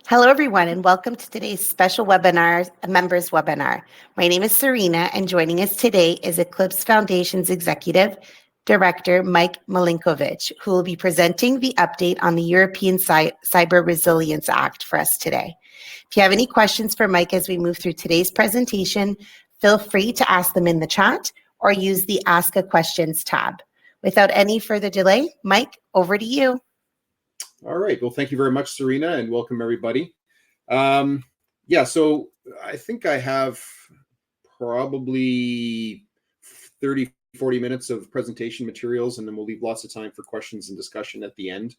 Hello, everyone, and welcome to today's special webinar, a members webinar. My name is Serena, and joining us today is Eclipse Foundation's Executive Director, Mike Milinkovich, who will be presenting the update on the European Cyber Resilience Act for us today. If you have any questions for Mike as we move through today's presentation, feel free to ask them in the chat or use the Ask a Questions tab. Without any further delay, Mike, over to you. All right. Well, thank you very much, Serena, and welcome everybody. So I think I have probably 30, 40 minutes of presentation materials, and then we'll leave lots of time for questions and discussion at the end.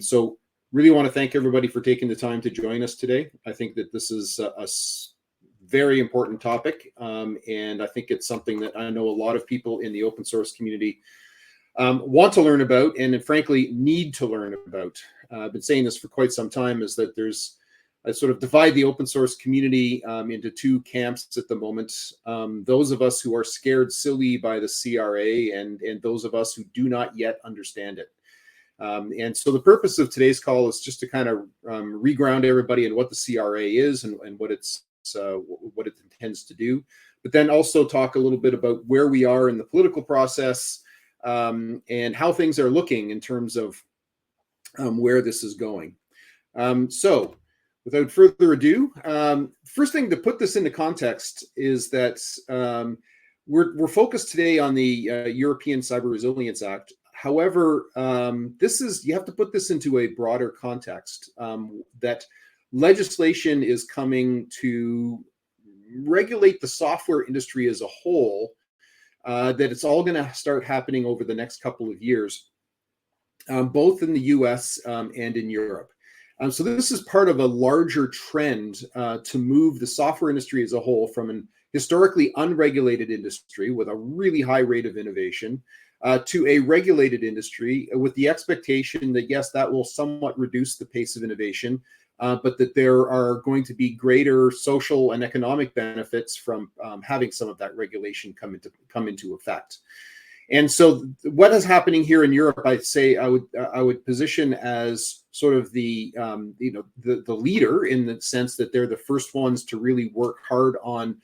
So really want to thank everybody for taking the time to join us today. I think that this is a very important topic, and I think it's something that I know a lot of people in the open source community want to learn about, and frankly need to learn about. I've been saying this for quite some time, is that I sort of divide the open source community into two camps at the moment. Those of us who are scared silly by the CRA and those of us who do not yet understand it. And so the purpose of today's call is just to kind of reground everybody in what the CRA is and what what it intends to do, but then also talk a little bit about where we are in the political process, and how things are looking in terms of where this is going. So without further ado, first thing to put this into context is that we're focused today on the European Cyber Resilience Act. However, you have to put this into a broader context, that legislation is coming to regulate the software industry as a whole. That it's all going to start happening over the next couple of years, both in the US and in Europe. So this is part of a larger trend to move the software industry as a whole from an historically unregulated industry with a really high rate of innovation to a regulated industry with the expectation that, yes, that will somewhat reduce the pace of innovation, but that there are going to be greater social and economic benefits from having some of that regulation come into effect. And so what is happening here in Europe, I'd say I would position as sort of the leader, in the sense that they're the first ones to really work hard on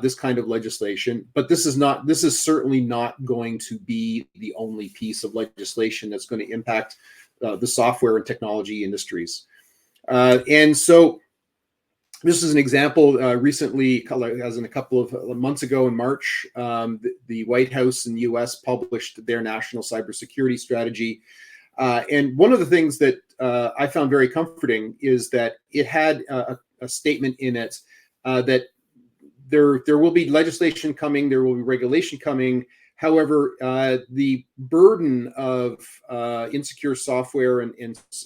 this kind of legislation. But this is certainly not going to be the only piece of legislation that's going to impact the software and technology industries. And so this is an example recently, as in a couple of months ago in March, the White House in the US published their national cybersecurity strategy. And one of the things that I found very comforting is that it had a statement in it that there will be legislation coming, there will be regulation coming. However, the burden of insecure software and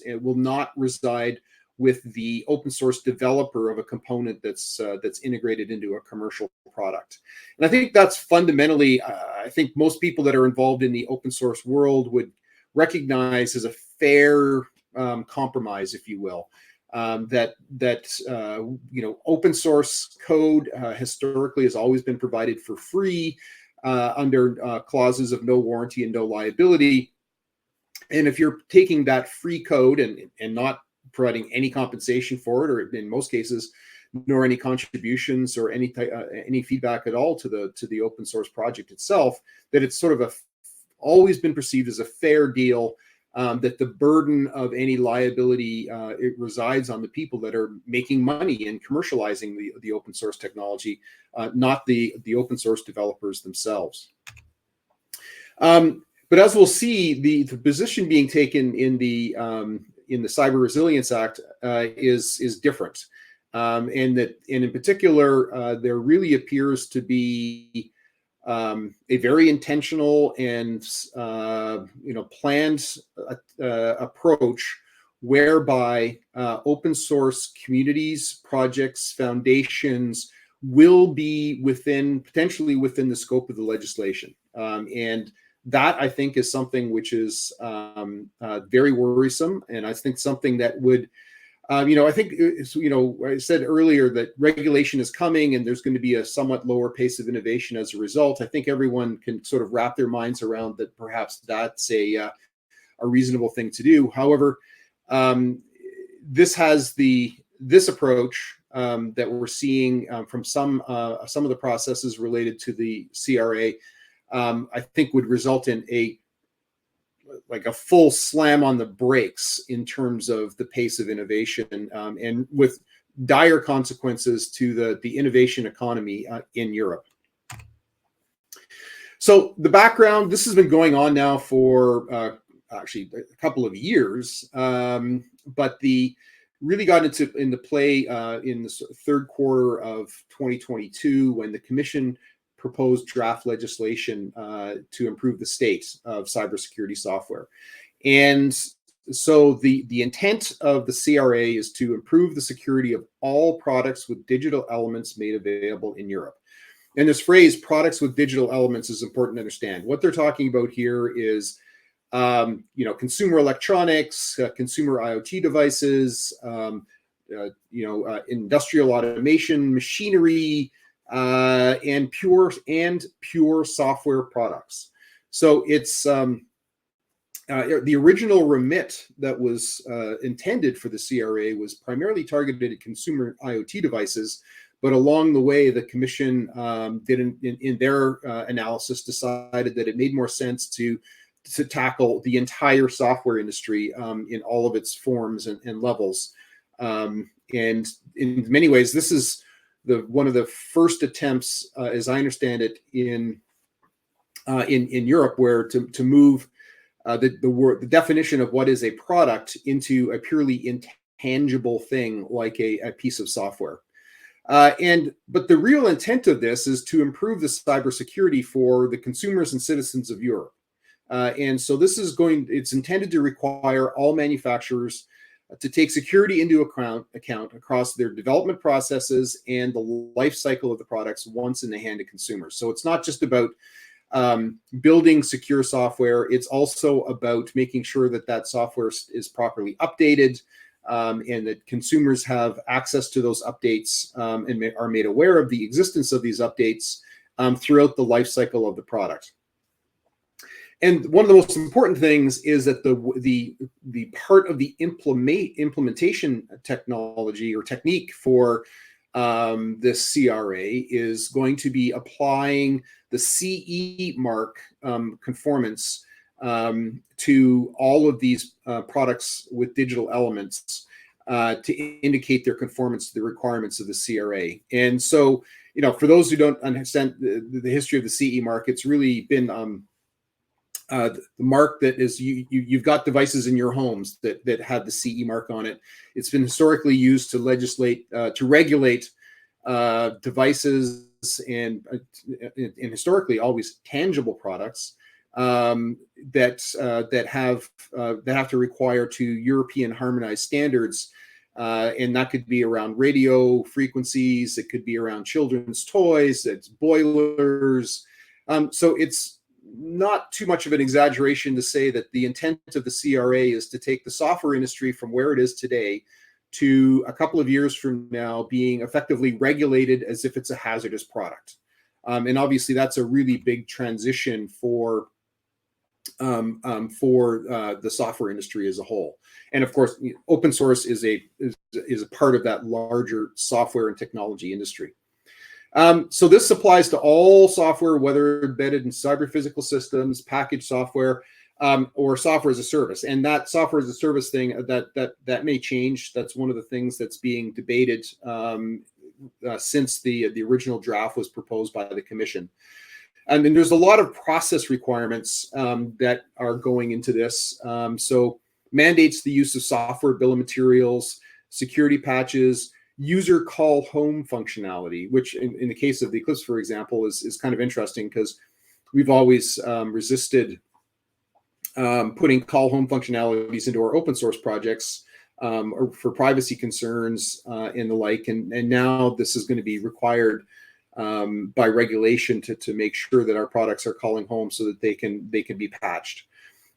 it will not reside with the open source developer of a component that's integrated into a commercial product. And I think that's fundamentally, I think most people that are involved in the open source world would recognize as a fair compromise, if you will, that open source code historically has always been provided for free under clauses of no warranty and no liability. And if you're taking that free code and not providing any compensation for it, or in most cases, nor any contributions or any feedback at all to the open source project itself, that it's sort of always been perceived as a fair deal, that the burden of any liability it resides on the people that are making money and commercializing the open source technology, not the open source developers themselves. But as we'll see, the position being taken in the Cyber Resilience Act is different, and in particular, there really appears to be a very intentional and planned approach whereby open source communities, projects, foundations will be potentially within the scope of the legislation, and that, I think, is something which is very worrisome, and I think something that would, I think, I said earlier that regulation is coming and there's going to be a somewhat lower pace of innovation as a result. I think everyone can sort of wrap their minds around that. Perhaps that's a reasonable thing to do. However, this has this approach that we're seeing from some of the processes related to the CRA, I think would result in a full slam on the brakes in terms of the pace of innovation, and with dire consequences to the innovation economy in Europe. So the background, this has been going on now for actually a couple of years, but really got into play in the third quarter of 2022 when the Commission proposed draft legislation to improve the state of cybersecurity software. And so the intent of the CRA is to improve the security of all products with digital elements made available in Europe. And this phrase, products with digital elements, is important to understand. What they're talking about here is consumer electronics, consumer IoT devices, industrial automation, machinery, and pure software products. So it's the original remit that was intended for the CRA was primarily targeted at consumer IoT devices, but along the way, the Commission in their analysis decided that it made more sense to tackle the entire software industry in all of its forms and levels. And in many ways, this is one of the first attempts, as I understand it, in Europe, where to move the definition of what is a product into a purely intangible thing like a piece of software. But the real intent of this is to improve the cybersecurity for the consumers and citizens of Europe. And so it's intended to require all manufacturers to take security into account across their development processes and the life cycle of the products once in the hand of consumers. So it's not just about building secure software. It's also about making sure that software is properly updated, and that consumers have access to those updates and are made aware of the existence of these updates throughout the life cycle of the product. And one of the most important things is that the part of the implementation technology or technique for this CRA is going to be applying the CE mark conformance to all of these products with digital elements to indicate their conformance to the requirements of the CRA. And so, for those who don't understand the history of the CE mark, it's really been the mark that is you've got devices in your homes that have the CE mark on it. It's been historically used to regulate devices and historically always tangible products that have to require to European harmonized standards, and that could be around radio frequencies, it could be around children's toys, it's boilers. So it's not too much of an exaggeration to say that the intent of the CRA is to take the software industry from where it is today to a couple of years from now being effectively regulated as if it's a hazardous product. And obviously that's a really big transition for the software industry as a whole. And of course, open source is a part of that larger software and technology industry. So this applies to all software, whether embedded in cyber physical systems, packaged software, or software as a service. And that software as a service thing that may change. That's one of the things that's being debated since the original draft was proposed by the Commission. And then there's a lot of process requirements that are going into this. So mandates the use of software bill of materials, security patches, user call home functionality, which in the case of the Eclipse, for example, is kind of interesting because we've always resisted putting call home functionalities into our open source projects or for privacy concerns and the like. And now this is going to be required by regulation to make sure that our products are calling home so that they can be patched.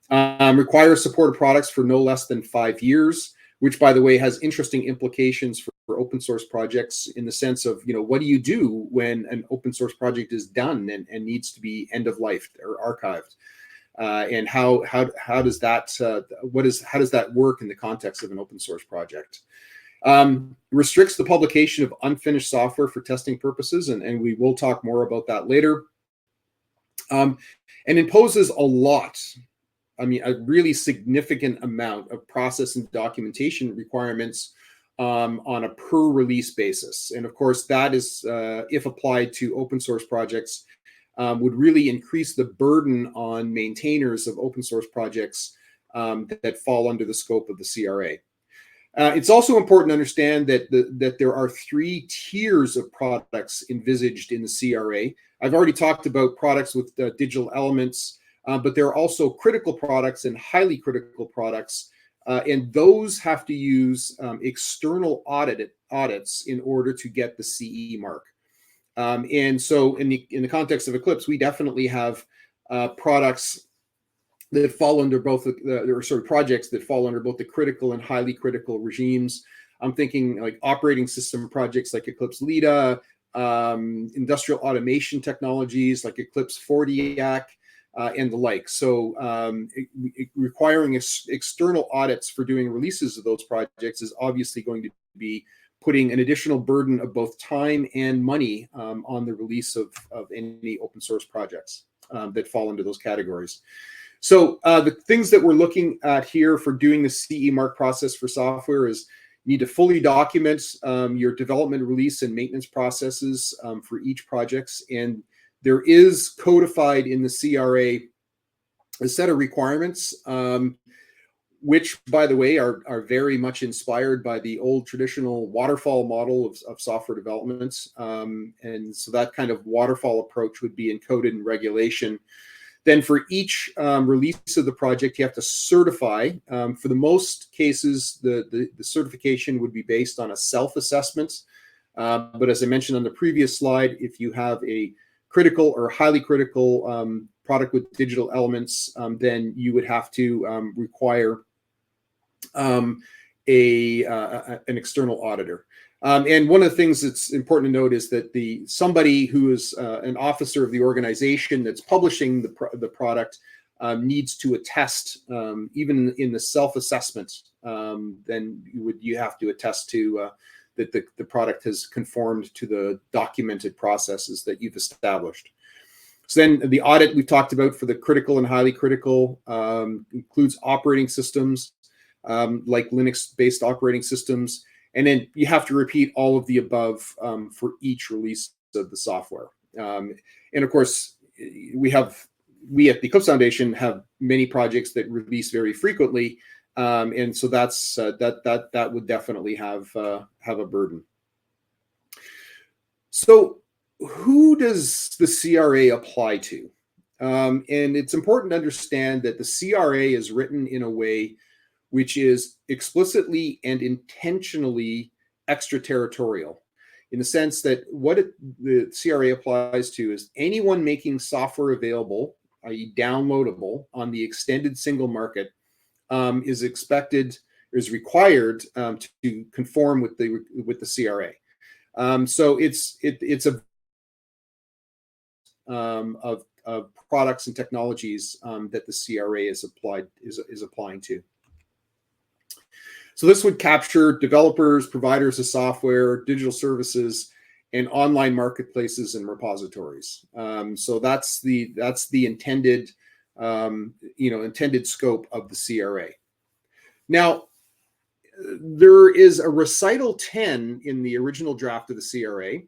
Requires support of products for no less than 5 years, which, by the way, has interesting implications for open source projects in the sense of, what do you do when an open source project is done and needs to be end of life or archived? and how does that work in the context of an open source project. Restricts the publication of unfinished software for testing purposes, and we will talk more about that later. And imposes a lot, a really significant amount of process and documentation requirements on a per release basis. And of course, that is, if applied to open source projects, would really increase the burden on maintainers of open source projects that fall under the scope of the CRA. It's also important to understand that there are 3 tiers of products envisaged in the CRA. I've already talked about products with digital elements, but there are also critical products and highly critical products, and those have to use external audits in order to get the CE mark. And so in the context of Eclipse, we definitely have products that fall under both projects that fall under both the critical and highly critical regimes. I'm thinking like operating system projects like Eclipse Leda, industrial automation technologies like Eclipse Fortiac, and the like. So requiring external audits for doing releases of those projects is obviously going to be putting an additional burden of both time and money on the release of any open source projects that fall into those categories. So the things that we're looking at here for doing the CE mark process for software is you need to fully document your development, release, and maintenance processes for each projects. And there is codified in the CRA a set of requirements, which, by the way, are very much inspired by the old traditional waterfall model of software development. And so that kind of waterfall approach would be encoded in regulation. Then for each release of the project, you have to certify. For the most cases, the certification would be based on a self-assessment. But as I mentioned on the previous slide, if you have a critical or highly critical product with digital elements, then you would have to require an external auditor. And one of the things that's important to note is that somebody who is an officer of the organization that's publishing the product needs to attest, even in the self-assessment, then you have to attest to that the product has conformed to the documented processes that you've established. So then the audit we've talked about for the critical and highly critical includes operating systems, like Linux-based operating systems. And then you have to repeat all of the above for each release of the software. And of course, we at the Eclipse Foundation have many projects that release very frequently, and so that would definitely have a burden. So, who does the CRA apply to? And it's important to understand that the CRA is written in a way which is explicitly and intentionally extraterritorial, in the sense that the CRA applies to is anyone making software available, i.e. downloadable, on the extended single market is required to conform with the CRA. So it's a of products and technologies that the CRA is applying to. So this would capture developers, providers of software, digital services, and online marketplaces and repositories. So that's the intended intended scope of the CRA. Now, there is a recital 10 in the original draft of the CRA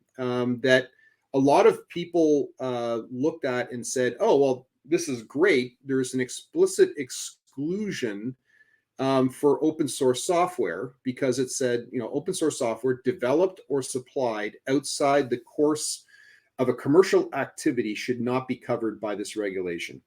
that a lot of people looked at and said, "Oh, well, this is great. There's an explicit exclusion for open source software," because it said, open source software developed or supplied outside the course of a commercial activity should not be covered by this regulation.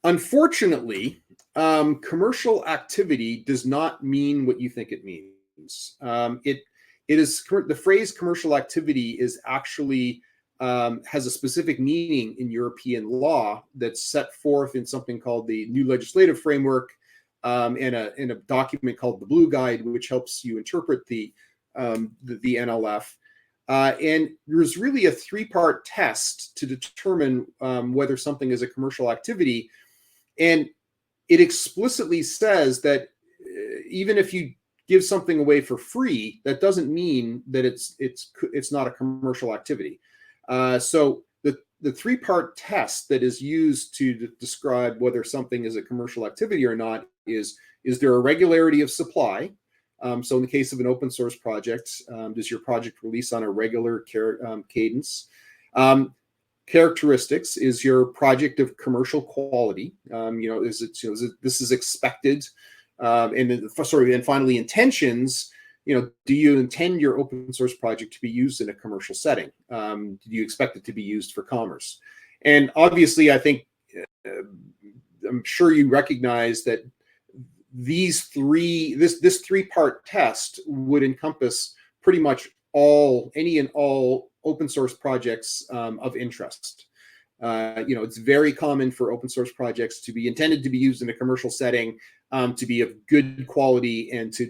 Unfortunately, commercial activity does not mean what you think it means. It is the phrase commercial activity is actually has a specific meaning in European law that's set forth in something called the New Legislative Framework, in a document called the Blue Guide, which helps you interpret the NLF. And there's really a three-part test to determine whether something is a commercial activity. And it explicitly says that even if you give something away for free, that doesn't mean that it's not a commercial activity. So the three-part test that is used to describe whether something is a commercial activity or not is there a regularity of supply? So in the case of an open source project, does your project release on a regular cadence? Characteristics, is your project of commercial quality? Is it, this is expected? And finally, intentions. Do you intend your open source project to be used in a commercial setting? Do you expect it to be used for commerce? And obviously, I think I'm sure you recognize that this three-part test would encompass pretty much any and all open source projects of interest. It's very common for open source projects to be intended to be used in a commercial setting, to be of good quality, and to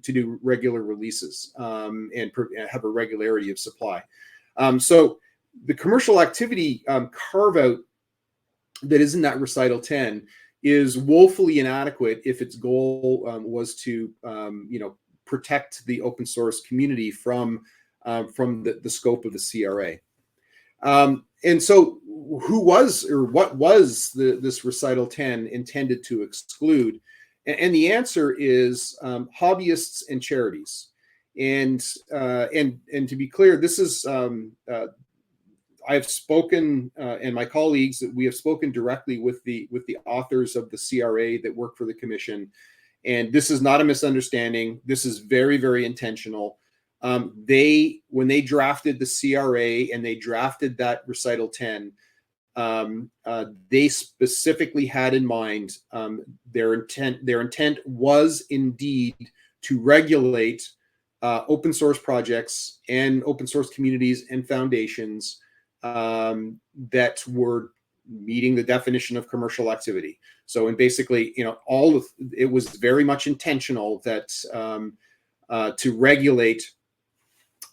do regular releases, and have a regularity of supply. So the commercial activity carve out that is in that recital 10 is woefully inadequate if its goal was to protect the open source community from the scope of the CRA. And so what was this recital 10 intended to exclude? And the answer is hobbyists and charities. And to be clear, this is I've spoken, and my colleagues, we have spoken directly with the authors of the CRA that work for the commission, and this is not a misunderstanding. This is very, very intentional. When they drafted the CRA and they drafted that recital 10, they specifically had in mind their intent was indeed to regulate open source projects and open source communities and foundations that were meeting the definition of commercial activity. So, and basically, it was very much intentional that to regulate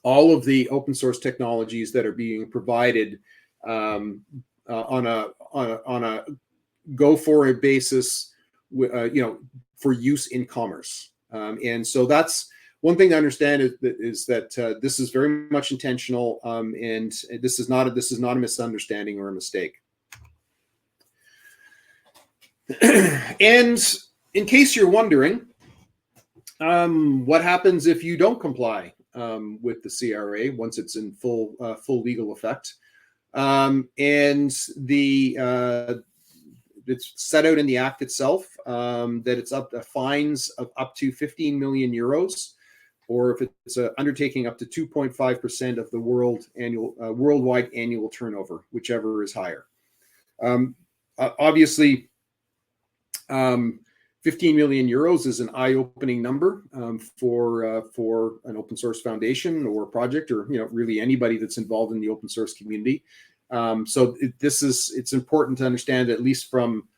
all of the open source technologies that are being provided on a go for it basis, for use in commerce. And so that's one thing to understand is that this is very much intentional, and this is not a misunderstanding or a mistake. And in case you're wondering, what happens if you don't comply with the CRA once it's in full legal effect? And it's set out in the act itself that it's up to fines of up to 15 million euros, or if it's an undertaking, up to 2.5% of the worldwide annual turnover, whichever is higher. Obviously, 15 million euros is an eye-opening number for an open source foundation or project, or really anybody that's involved in the open source community. So it's important to understand, at least from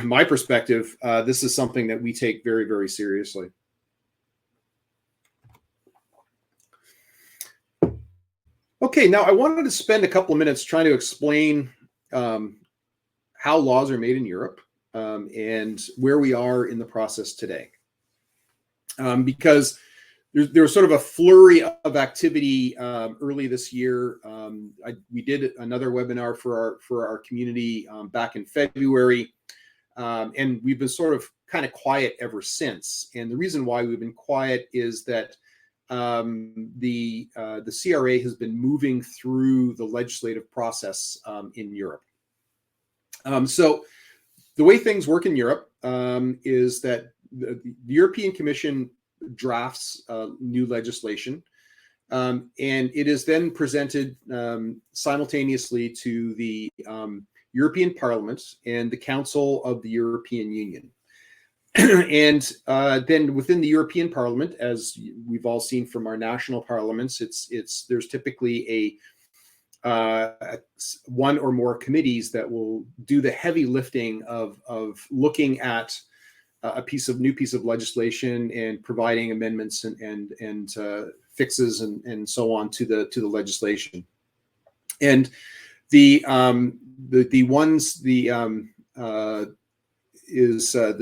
my perspective, this is something that we take very, very seriously. Okay, now I wanted to spend a couple of minutes trying to explain how laws are made in Europe, and where we are in the process today. Because there was sort of a flurry of activity early this year. We did another webinar for our community back in February, and we've been sort of kind of quiet ever since. And the reason why we've been quiet is that the CRA has been moving through the legislative process in Europe. So the way things work in Europe is that the European Commission drafts new legislation, and it is then presented simultaneously to the European Parliament and the Council of the European Union. And then within the European Parliament, as we've all seen from our national parliaments, there's typically one or more committees that will do the heavy lifting of looking at a new piece of legislation and providing amendments and fixes and so on to the legislation. And the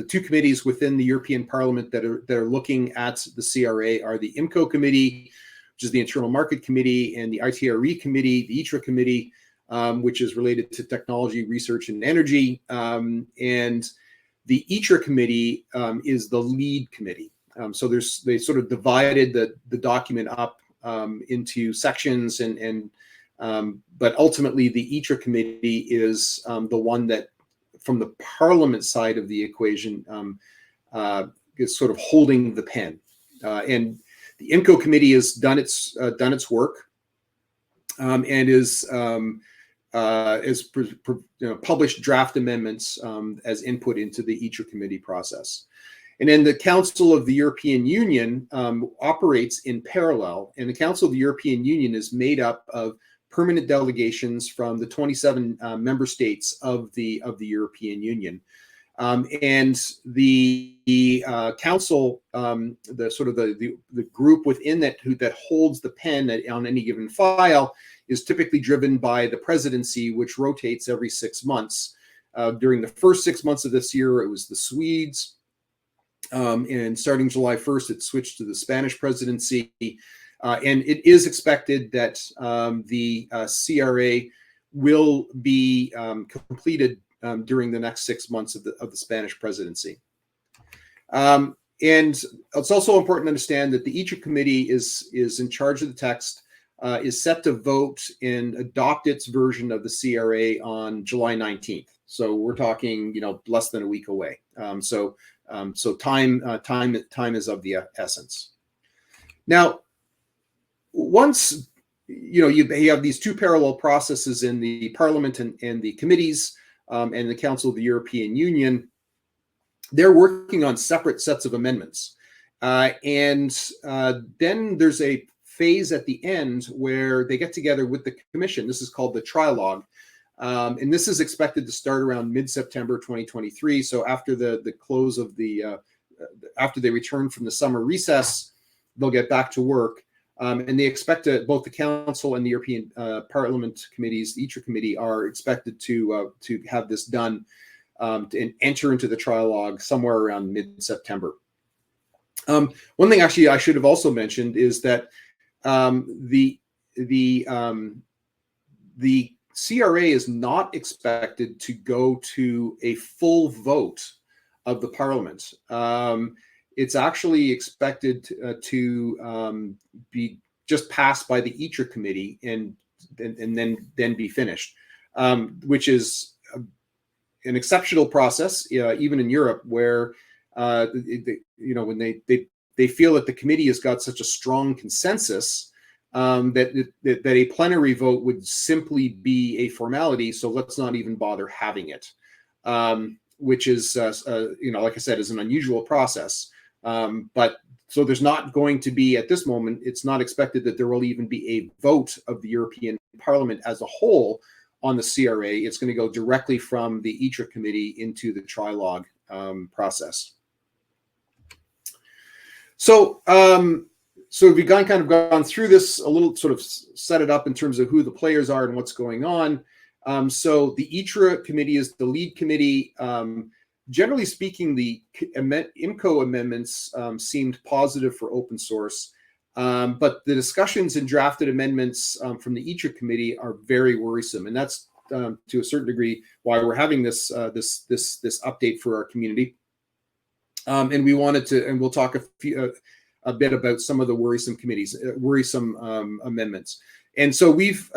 two committees within the European Parliament that are looking at the CRA are the IMCO committee, which is the Internal Market Committee, and the ITRE committee, the ITRA committee, which is related to technology, research, and energy. And the ITRA committee is the lead committee. So they sort of divided the document up into sections, but ultimately the ITRA committee is the one that, from the Parliament side of the equation, is sort of holding the pen. And the IMCO committee has done its work and is published draft amendments as input into the ITRA committee process. And then the Council of the European Union operates in parallel, and the Council of the European Union is made up of permanent delegations from the 27 member states of the European Union. And the council, the group within that that holds the pen on any given file, is typically driven by the presidency, which rotates every 6 months. During the first 6 months of this year, it was the Swedes. And starting July 1st, it switched to the Spanish presidency. And it is expected that the CRA will be completed during the next 6 months of the Spanish presidency. And it's also important to understand that the ITRA committee is in charge of the text, is set to vote and adopt its version of the CRA on July 19th. So we're talking, less than a week away. So time is of the essence. Now, once you have these two parallel processes in the Parliament and the committees and the Council of the European Union, they're working on separate sets of amendments. And then there's a phase at the end where they get together with the Commission. This is called the Trilogue. And this is expected to start around mid-September 2023. So after the close of after they return from the summer recess, they'll get back to work. And they expect both the Council and the European Parliament committees, the ITRA committee, are expected to have this done and enter into the Trilogue somewhere around mid-September. One thing actually I should have also mentioned is that the CRA is not expected to go to a full vote of the Parliament. It's actually expected to be just passed by the ITRA committee and then be finished, which is an exceptional process, even in Europe, where when they feel that the committee has got such a strong consensus that a plenary vote would simply be a formality. So let's not even bother having it, which is like I said, is an unusual process. But so there's not going to be, at this moment, it's not expected that there will even be a vote of the European Parliament as a whole on the CRA. It's going to go directly from the ITRA committee into the Trilogue process. So we've kind of gone through this a little, sort of set it up in terms of who the players are and what's going on. So the ITRA committee is the lead committee. Generally speaking, the IMCO amendments seemed positive for open source, but the discussions and drafted amendments from the ITRA committee are very worrisome, and that's to a certain degree why we're having this update for our community. And we wanted to, and we'll talk a bit about some of the worrisome amendments. And so we've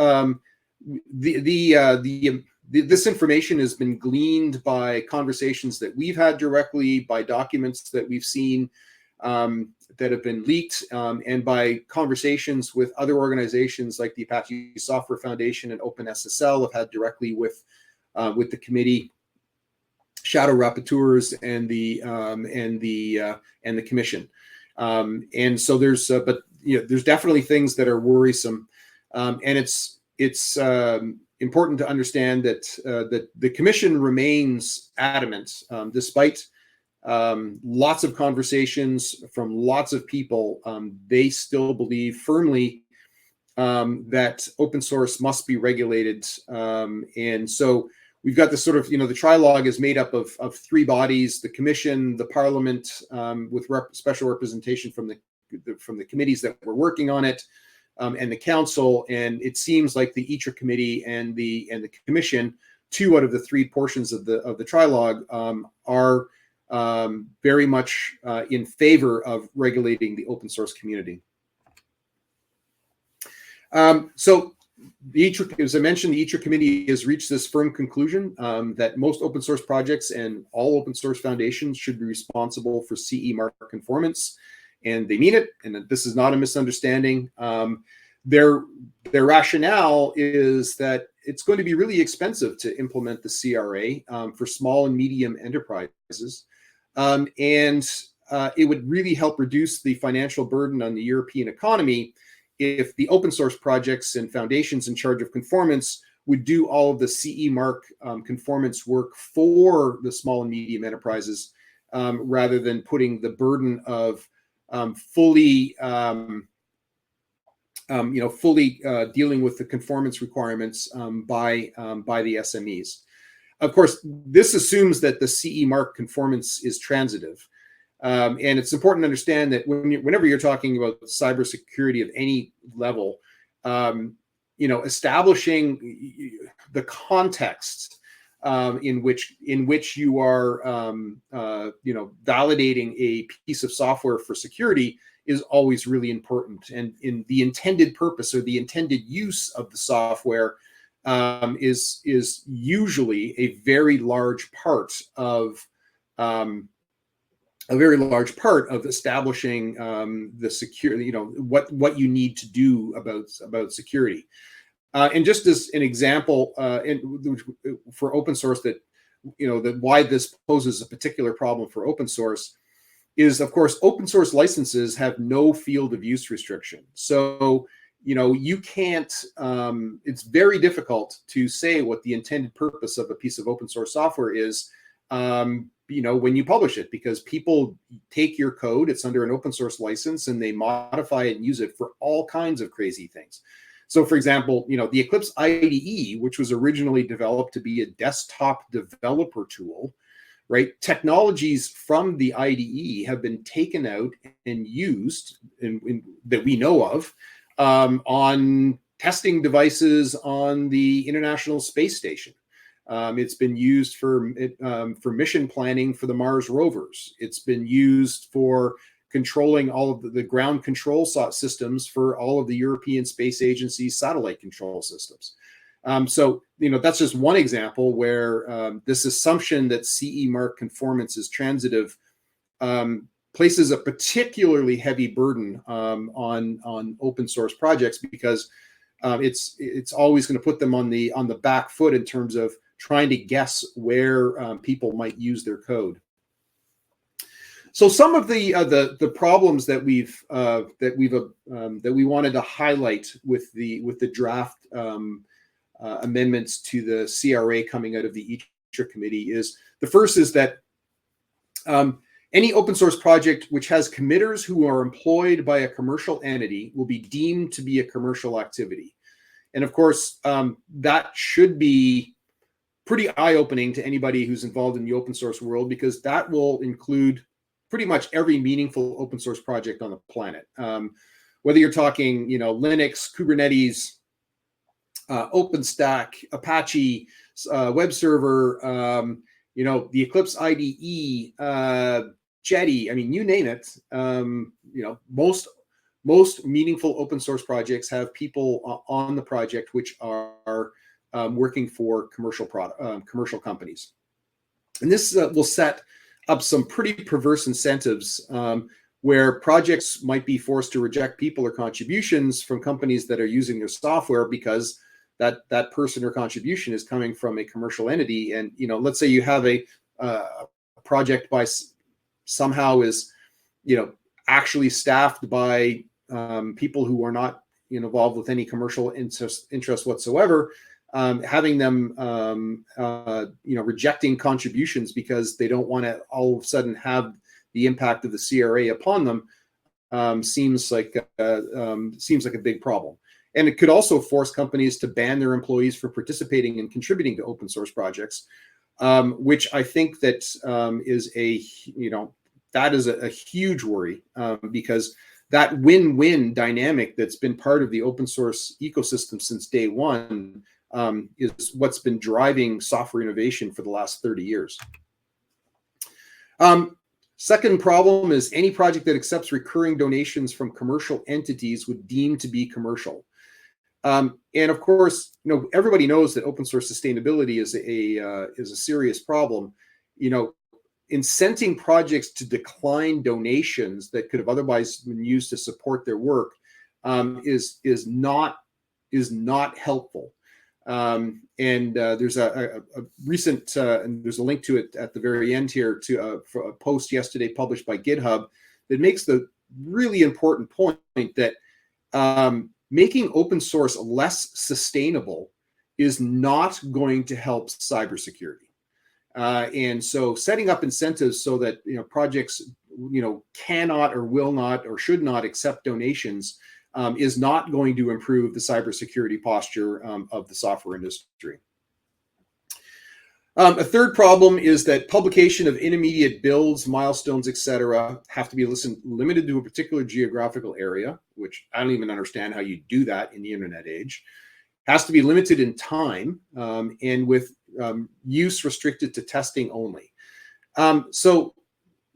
this information has been gleaned by conversations that we've had directly, by documents that we've seen that have been leaked, and by conversations with other organizations like the Apache Software Foundation and OpenSSL have had directly with the committee, shadow rapporteurs, and the commission. And so there's there's definitely things that are worrisome, and it's important to understand that that the commission remains adamant, despite lots of conversations from lots of people. They still believe firmly that open source must be regulated. And so we've got this sort of, the Trilogue is made up of three bodies: the Commission, the Parliament, with special representation from the committees that were working on it, and the Council. And it seems like the ITRA committee and the Commission, two out of the three portions of the Trilogue, are very much in favor of regulating the open source community. So the ITRA, as I mentioned, the ITRA committee has reached this firm conclusion that most open source projects and all open source foundations should be responsible for CE mark conformance, and they mean it, and this is not a misunderstanding. Their rationale is that it's going to be really expensive to implement the CRA for small and medium enterprises, and it would really help reduce the financial burden on the European economy if the open source projects and foundations in charge of conformance would do all of the CE mark conformance work for the small and medium enterprises, rather than putting the burden of fully dealing with the conformance requirements by the SMEs. Of course, this assumes that the CE mark conformance is transitive. And it's important to understand that whenever you're talking about cybersecurity of any level, establishing the context in which you are, validating a piece of software for security is always really important. And in the intended purpose or the intended use of the software is usually a very large part of establishing the security, what you need to do about security. And just as an example, for open source, that why this poses a particular problem for open source is, of course, open source licenses have no field of use restriction. So you can't. It's very difficult to say what the intended purpose of a piece of open source software is. When you publish it, because people take your code, it's under an open source license, and they modify it and use it for all kinds of crazy things. So for example, the Eclipse IDE, which was originally developed to be a desktop developer tool, right? Technologies from the IDE have been taken out and used that we know of on testing devices on the International Space Station. It's been used for mission planning for the Mars rovers. It's been used for controlling all of the ground control systems for all of the European Space Agency's satellite control systems. So that's just one example where this assumption that CE mark conformance is transitive places a particularly heavy burden on open source projects, because it's always going to put them on the back foot in terms of trying to guess where people might use their code. So some of the problems that we wanted to highlight with the draft amendments to the CRA coming out of the ITRA committee is, the first is that any open source project which has committers who are employed by a commercial entity will be deemed to be a commercial activity. And of course, that should be pretty eye-opening to anybody who's involved in the open source world, because that will include pretty much every meaningful open source project on the planet. Whether you're talking, Linux, Kubernetes, OpenStack, Apache, web server, the Eclipse IDE, Jetty, I mean, you name it. Most meaningful open source projects have people on the project which are working for commercial companies. And this will set up some pretty perverse incentives where projects might be forced to reject people or contributions from companies that are using their software because that person or contribution is coming from a commercial entity. And let's say you have a project by somehow is actually staffed by people who are not involved with any commercial interest whatsoever. having them, rejecting contributions because they don't want to all of a sudden have the impact of the CRA upon them, seems like a big problem. And it could also force companies to ban their employees from participating and contributing to open source projects, which I think that is a huge worry, because that win-win dynamic that's been part of the open source ecosystem since day one is what's been driving software innovation for the last 30 years. Second problem is any project that accepts recurring donations from commercial entities would deem to be commercial. And of course, everybody knows that open source sustainability is a serious problem. Incenting projects to decline donations that could have otherwise been used to support their work is not helpful. There's a recent, and there's a link to it at the very end here, to a post yesterday published by GitHub that makes the really important point that making open source less sustainable is not going to help cybersecurity. And so setting up incentives so that projects cannot or will not or should not accept donations is not going to improve the cybersecurity posture of the software industry. A third problem is that publication of intermediate builds, milestones, etc., have to be limited to a particular geographical area, which I don't even understand how you do that in the internet age. Has to be limited in time, and with use restricted to testing only. So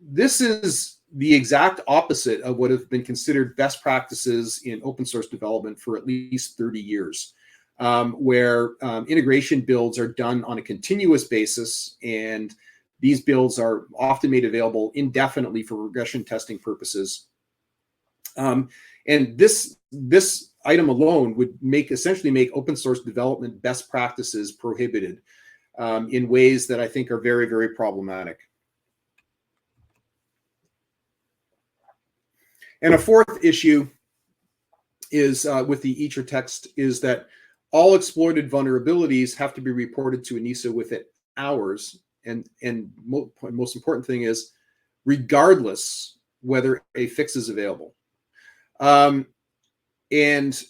this is the exact opposite of what have been considered best practices in open source development for at least 30 years, where integration builds are done on a continuous basis, and these builds are often made available indefinitely for regression testing purposes. And this item alone would essentially make open source development best practices prohibited in ways that I think are very, very problematic. And a fourth issue is with the EACHR text is that all exploited vulnerabilities have to be reported to ENISA within hours. And most important thing is regardless whether a fix is available. And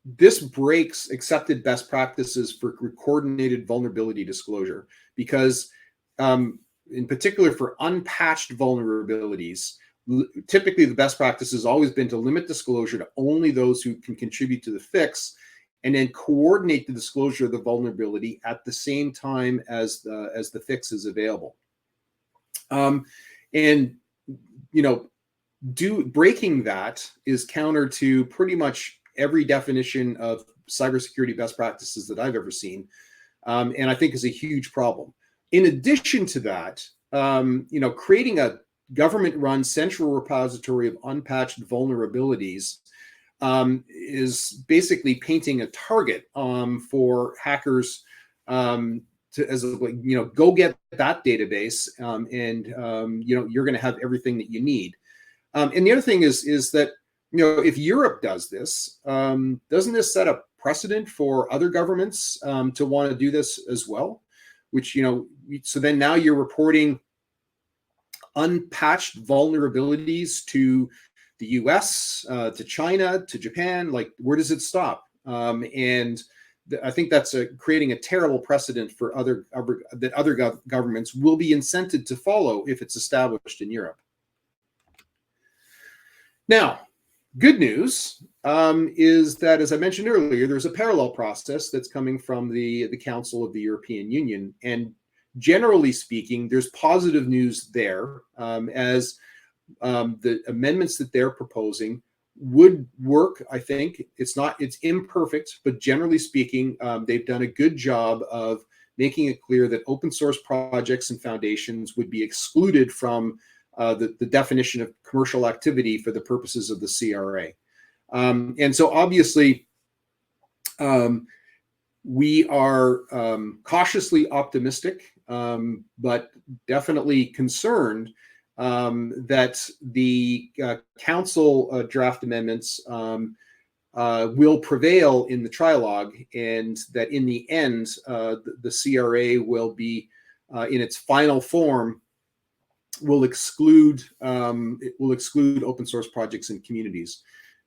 this breaks accepted best practices for coordinated vulnerability disclosure, because in particular for unpatched vulnerabilities, typically the best practice has always been to limit disclosure to only those who can contribute to the fix, and then coordinate the disclosure of the vulnerability at the same time as the fix is available. Breaking that is counter to pretty much every definition of cybersecurity best practices that I've ever seen, and I think is a huge problem. In addition to that, creating a government-run central repository of unpatched vulnerabilities is basically painting a target for hackers go get that database, and you're going to have everything that you need. And the other thing is that if Europe does this, doesn't this set a precedent for other governments to want to do this as well? Which so then now you're reporting unpatched vulnerabilities to the US, to China, to Japan. Like, where does it stop? And I think that's creating a terrible precedent for that other governments will be incented to follow if it's established in Europe. Now, good news is that, as I mentioned earlier, there's a parallel process that's coming from the Council of the European Union, and generally speaking, there's positive news there, as the amendments that they're proposing would work. I think it's imperfect, but generally speaking, they've done a good job of making it clear that open source projects and foundations would be excluded from the definition of commercial activity for the purposes of the CRA. And so obviously, we are cautiously optimistic, but definitely concerned that the council draft amendments will prevail in the Trilogue, and that in the end, the CRA will be, in its final form, will exclude open source projects and communities.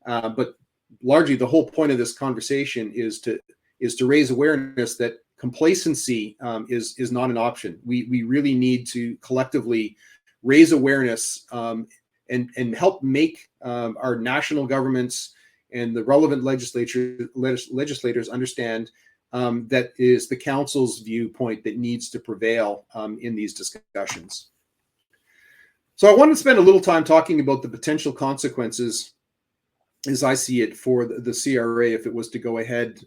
But largely, the whole point of this conversation is to raise awareness that complacency is not an option. We really need to collectively raise awareness and help make our national governments and the relevant legislators understand that is the council's viewpoint that needs to prevail in these discussions. So I want to spend a little time talking about the potential consequences, as I see it, for the CRA if it was to go ahead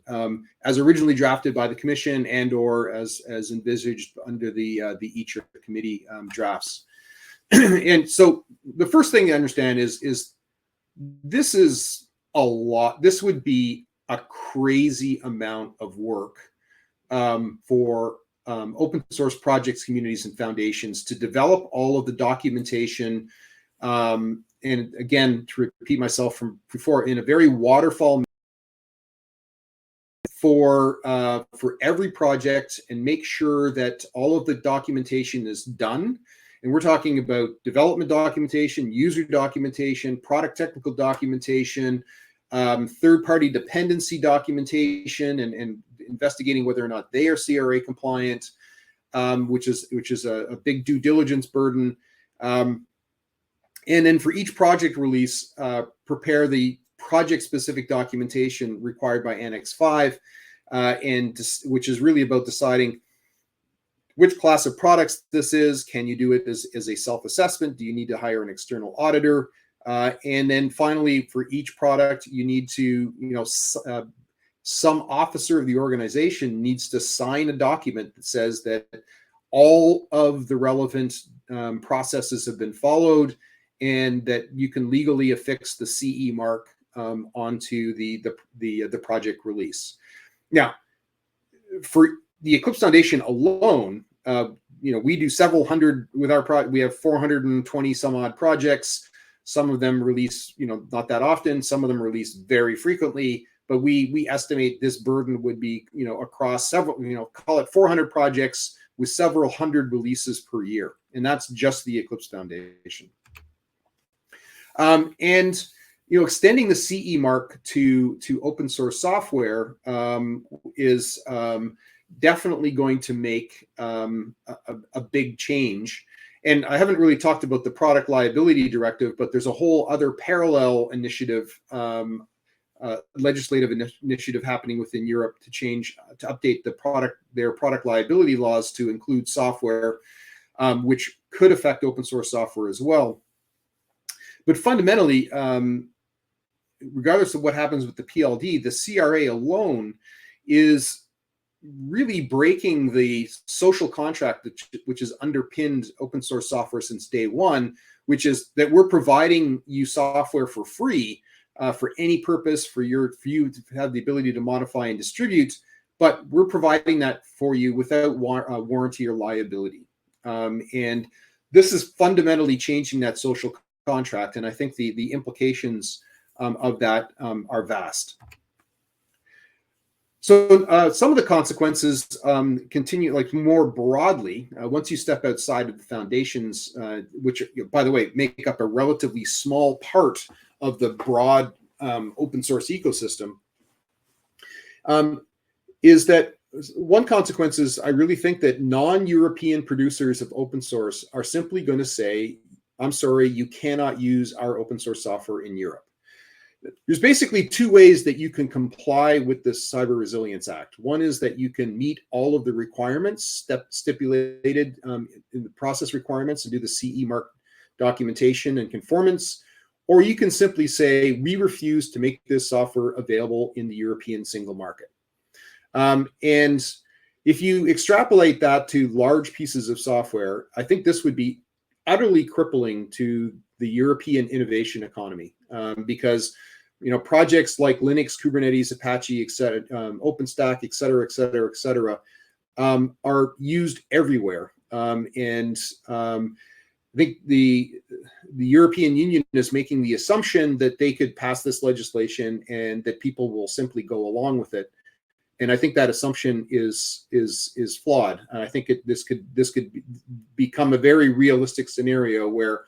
as originally drafted by the Commission and/or as envisaged under the EACHR committee drafts. And so the first thing to understand is this is a lot. This would be a crazy amount of work for open source projects, communities, and foundations to develop all of the documentation. And again, to repeat myself from before, in a very waterfall for every project, and make sure that all of the documentation is done. And we're talking about development documentation, user documentation, product technical documentation, third-party dependency documentation, and investigating whether or not they are CRA compliant, which is a big due diligence burden. And then for each project release, prepare the project-specific documentation required by Annex 5, which is really about deciding which class of products this is. Can you do it as a self-assessment? Do you need to hire an external auditor? And then finally, for each product, you need to, some officer of the organization needs to sign a document that says that all of the relevant processes have been followed, and that you can legally affix the CE mark onto the project release. Now, for the Eclipse Foundation alone, we do several hundred with our we have 420 some odd projects. Some of them release, not that often. Some of them release very frequently. But we estimate this burden would be, across several, call it 400 projects with several hundred releases per year, and that's just the Eclipse Foundation. And extending the CE mark to open source software is definitely going to make a big change. And I haven't really talked about the product liability directive, but there's a whole other parallel initiative, legislative initiative happening within Europe to update their product liability laws to include software, which could affect open source software as well. But fundamentally, regardless of what happens with the PLD, the CRA alone is really breaking the social contract which has underpinned open source software since day one, which is that we're providing you software for free for any purpose, for you to have the ability to modify and distribute, but we're providing that for you without warranty or liability. And this is fundamentally changing that social contract, and I think the implications of that are vast. So some of the consequences continue, like more broadly, once you step outside of the foundations, which, by the way, make up a relatively small part of the broad open source ecosystem, is that one consequence is I really think that non-European producers of open source are simply going to say, I'm sorry, you cannot use our open source software in Europe. There's basically two ways that you can comply with this Cyber Resilience Act. One is that you can meet all of the requirements stipulated in the process requirements and do the CE mark documentation and conformance, or you can simply say, we refuse to make this software available in the European single market. And if you extrapolate that to large pieces of software, I think this would be utterly crippling to the European innovation economy, because projects like Linux, Kubernetes, Apache, etc., OpenStack, et cetera, are used everywhere. And I think the European Union is making the assumption that they could pass this legislation and that people will simply go along with it. And I think that assumption is flawed. And I think this could become a very realistic scenario where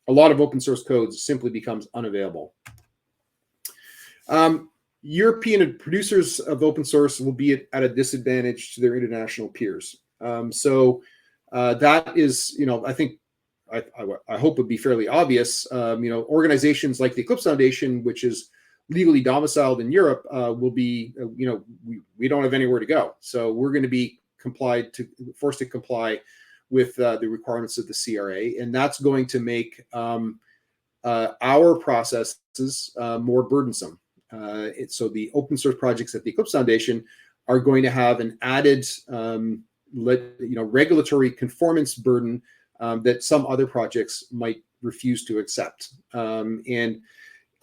a lot of open source codes simply becomes unavailable. European producers of open source will be at a disadvantage to their international peers. That is, I think, I hope would be fairly obvious. Organizations like the Eclipse Foundation, which is legally domiciled in Europe, will be, we don't have anywhere to go. So we're going to be forced to comply with the requirements of the CRA, and that's going to make our processes more burdensome. So the open source projects at the Eclipse Foundation are going to have an added, regulatory conformance burden that some other projects might refuse to accept. And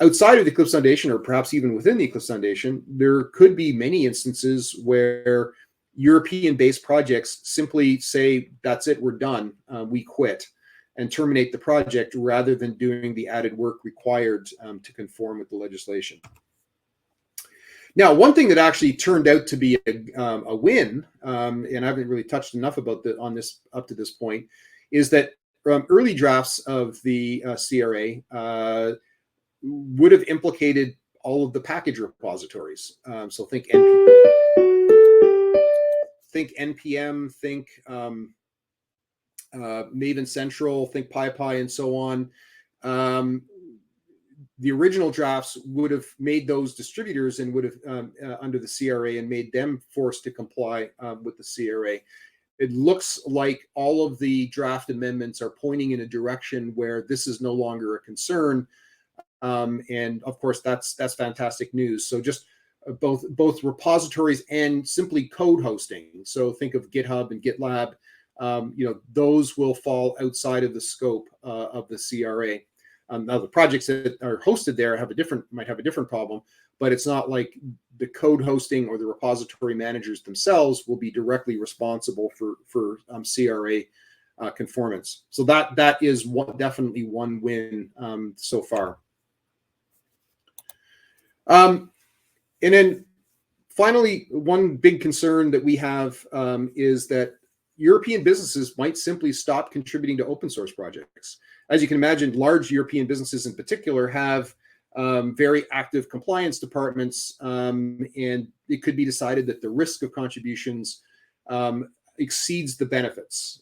outside of the Eclipse Foundation, or perhaps even within the Eclipse Foundation, there could be many instances where European-based projects simply say, that's it, we're done, we quit, and terminate the project rather than doing the added work required to conform with the legislation. Now, one thing that actually turned out to be a win, and I haven't really touched enough about on this up to this point, is that early drafts of the CRA would have implicated all of the package repositories. So think NPM, think Maven Central, think PyPy, and so on. The original drafts would have made those distributors and would have under the CRA and made them forced to comply with the CRA. It looks like all of the draft amendments are pointing in a direction where this is no longer a concern. And of course, that's fantastic news. So just both repositories and simply code hosting. So think of GitHub and GitLab. Those will fall outside of the scope of the CRA. Now the projects that are hosted there might have a different problem, but it's not like the code hosting or the repository managers themselves will be directly responsible for CRA conformance. So that is definitely one win so far. And then finally, one big concern that we have is that European businesses might simply stop contributing to open source projects. As you can imagine, large European businesses in particular have very active compliance departments, and it could be decided that the risk of contributions exceeds the benefits.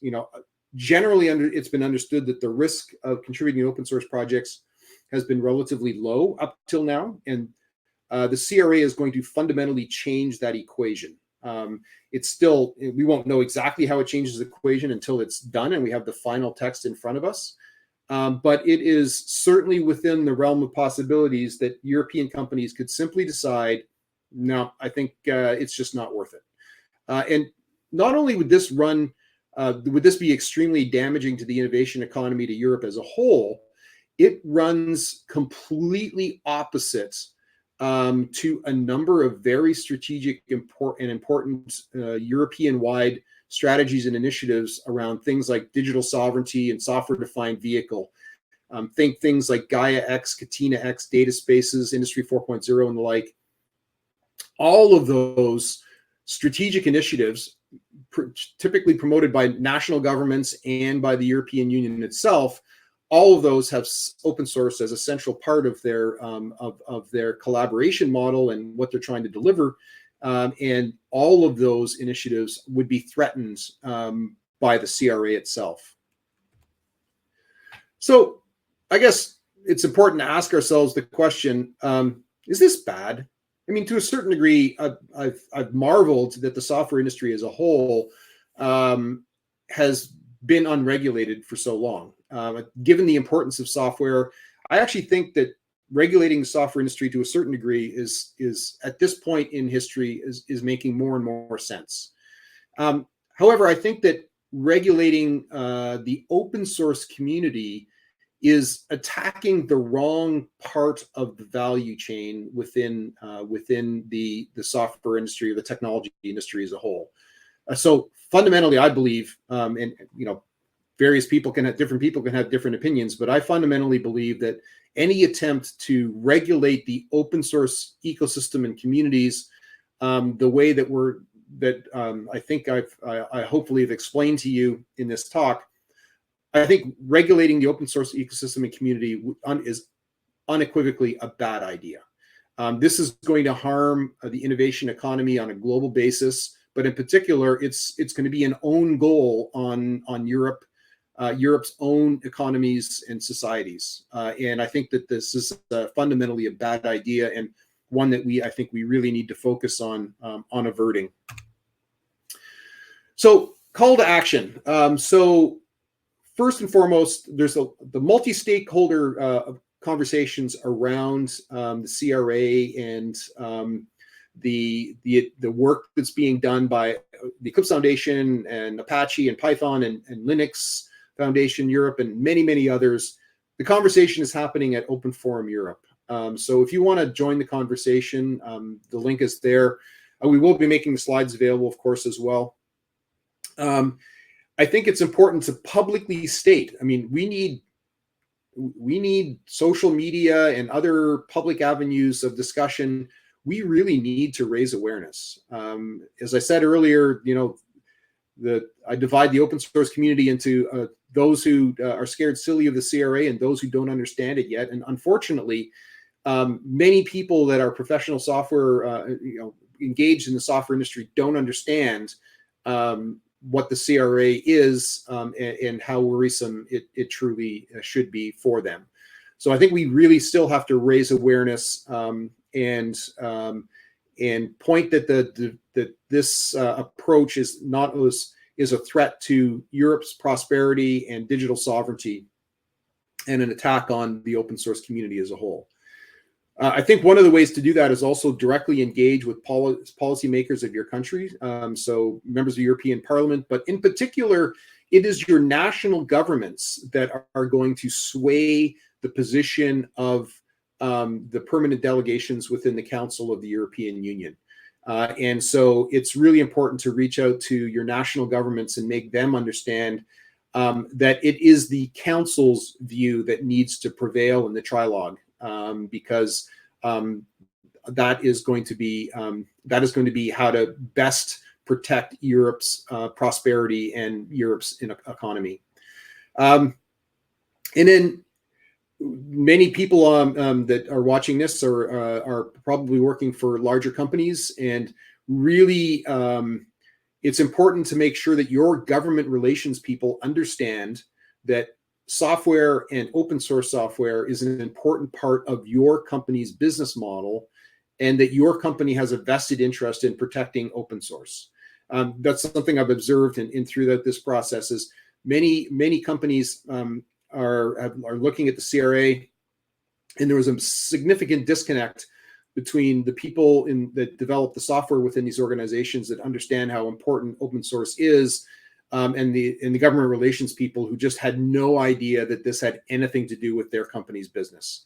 Generally, it's been understood that the risk of contributing to open source projects has been relatively low up till now, and the CRA is going to fundamentally change that equation. We won't know exactly how it changes the equation until it's done and we have the final text in front of us. But it is certainly within the realm of possibilities that European companies could simply decide, no, I think it's just not worth it. And not only would this be extremely damaging to the innovation economy to Europe as a whole, it runs completely opposite to a number of very strategic and important European-wide strategies and initiatives around things like digital sovereignty and software-defined vehicle. Think things like Gaia-X, Catena-X, data spaces, Industry 4.0, and the like. All of those strategic initiatives, typically promoted by national governments and by the European Union itself, all of those have open source as a central part of their collaboration model and what they're trying to deliver. And all of those initiatives would be threatened by the CRA itself. So I guess it's important to ask ourselves the question, is this bad? I mean, to a certain degree, I've marveled that the software industry as a whole has been unregulated for so long. Given the importance of software, I actually think that regulating the software industry to a certain degree is at this point in history is making more and more sense. However, I think that regulating the open source community is attacking the wrong part of the value chain within the software industry or the technology industry as a whole. So fundamentally, I believe, and different people can have different opinions, but I fundamentally believe that any attempt to regulate the open source ecosystem and communities the way that I think I hopefully have explained to you in this talk, I think regulating the open source ecosystem and community is unequivocally a bad idea. This is going to harm the innovation economy on a global basis, but in particular, it's going to be an own goal on Europe's own economies and societies. And I think that this is fundamentally a bad idea, and one that I think we really need to focus on averting. So, call to action. So first and foremost, there's the multi-stakeholder conversations around the CRA and the work that's being done by the Eclipse Foundation and Apache and Python and Linux Foundation Europe and many others. The conversation is happening at Open Forum Europe. So if you want to join the conversation, the link is there. We will be making the slides available, of course, as well. I think it's important to publicly state, I mean, we need social media and other public avenues of discussion. We really need to raise awareness. As I said earlier, I divide the open source community into those who are scared silly of the CRA and those who don't understand it yet. And unfortunately, many people that are professional software, engaged in the software industry don't understand what the CRA is and how worrisome it truly should be for them. So I think we really still have to raise awareness and point that this approach is a threat to Europe's prosperity and digital sovereignty, and an attack on the open source community as a whole. I think one of the ways to do that is also directly engage with policymakers of your country, so members of the European Parliament, but in particular, it is your national governments that are going to sway the position of the permanent delegations within the Council of the European Union. And so it's really important to reach out to your national governments and make them understand that it is the Council's view that needs to prevail in the Trilogue. Because that is going to be how to best protect Europe's prosperity and Europe's economy. And then many people that are watching this are probably working for larger companies, and really it's important to make sure that your government relations people understand that software and open source software is an important part of your company's business model, and that your company has a vested interest in protecting open source. That's something I've observed in throughout this process. Is many companies are looking at the CRA, and there was a significant disconnect between the people that develop the software within these organizations that understand how important open source is, and the government relations people who just had no idea that this had anything to do with their company's business.